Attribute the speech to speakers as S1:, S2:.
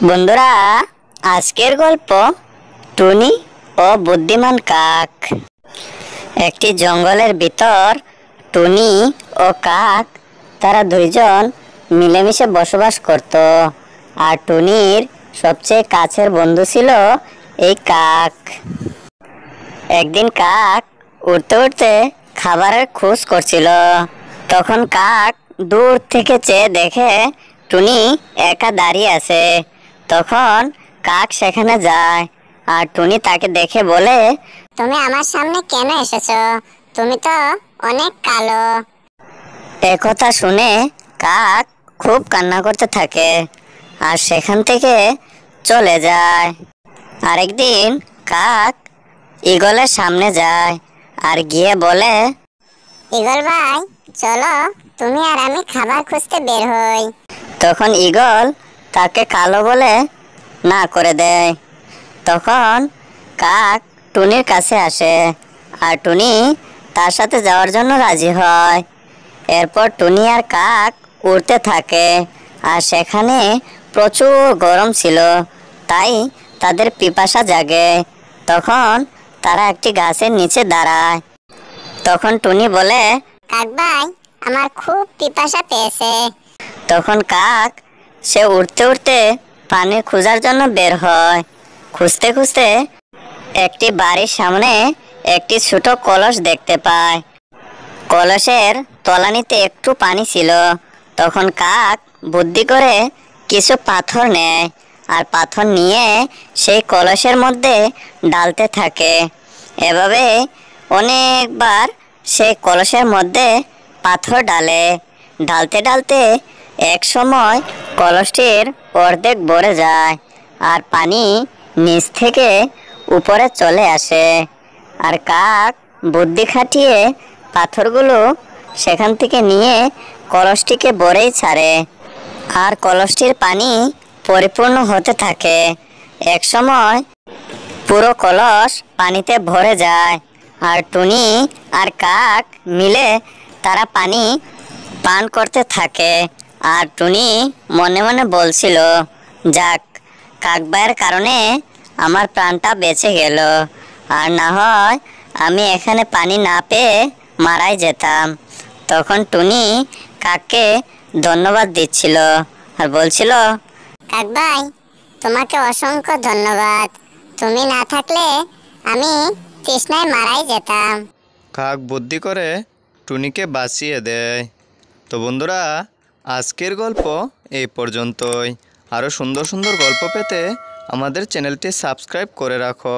S1: বন্ধুরা, আজকের গল্প টুনি ও বুদ্ধিমান কাক। একটি জঙ্গলের ভিতর টুনি ও কাক তারা দুইজন মিলেমিশে বসবাস করত। আর টুনির সবচেয়ে কাছের বন্ধু ছিল এই কাক। একদিন কাক উড়তে উড়তে খাবারের খোঁজ করছিল। তখন কাক দূর থেকে চেয়ে দেখে টুনি একা দাঁড়িয়ে আছে। তখন কাক সেখানে যায় আর টুনি তাকে দেখে বলে,
S2: তুমি আমার সামনে কেন এসেছো? তুমি তো অনেক কালো।
S1: একথা শুনে কাক খুব কান্না করতে থাকে আর সেখান থেকে চলে যায়। আরেকদিন কাক ঈগলের সামনে যায় আর গিয়ে বলে,
S2: ঈগল ভাই, চলো তুমি আর আমি খাবার খুঁজতে বের হই।
S1: তখন ঈগল তাকে কালো বলে না করে দেয়। তখন কাক টুনির কাছে আসে আর টুনি তার সাথে যাওয়ার জন্য রাজি হয়। এরপর টুনি আর কাক উড়তে থাকে আর সেখানে প্রচুর গরম ছিল, তাই তাদের পিপাসা জাগে। তখন তারা একটি গাছের নিচে দাঁড়ায়। তখন টুনি বলে,
S2: কাক ভাই, আমার খুব পিপাসা পেয়েছে।
S1: তখন কাক সে উড়তে উড়তে পানি খোঁজার জন্য বের হয়। খুঁজতে খুঁজতে একটি বাড়ির সামনে একটি ছোট কলস দেখতে পায়। কলসের তলানিতে একটু পানি ছিল। তখন কাক বুদ্ধি করে কিছু পাথর নেয় আর পাথর নিয়ে সেই কলসের মধ্যে ঢালতে থাকে। এভাবে অনেকবার সেই কলসের মধ্যে পাথর ঢালে। ঢালতে ঢালতে এক সময় কলসটির অর্ধেক ভরে যায় আর পানি নিচ থেকে উপরে চলে আসে। আর কাক বুদ্ধি খাটিয়ে পাথরগুলো সেখান থেকে নিয়ে কলসটিকে ভরেই ছাড়ে আর কলসটির পানি পরিপূর্ণ হতে থাকে। এক সময় পুরো কলস পানিতে ভরে যায় আর টুনি আর কাক মিলে তারা পানি পান করতে থাকে। আর টুনি মনে মনে বলছিল, যাক, কাক ভাইয়ের কারণে আমার প্রাণটা বেঁচে গেল, আর না হয় আমি এখানে পানি না পেয়ে মারাই যেতাম। তখন টুনি কাককে ধন্যবাদ দিচ্ছিল আর বলছিল,
S2: কাক ভাই, তোমাকে অসংখ্য ধন্যবাদ। তুমি না থাকলে আমি তৃষ্ণায় মারাই যেতাম।
S3: কাক বুদ্ধি করে টুনিকে বাঁচিয়ে দেয়। তো বন্ধুরা, আজকের গল্প এই পর্যন্তই। আরও সুন্দর সুন্দর গল্প পেতে আমাদের চ্যানেলটি সাবস্ক্রাইব করে রাখো।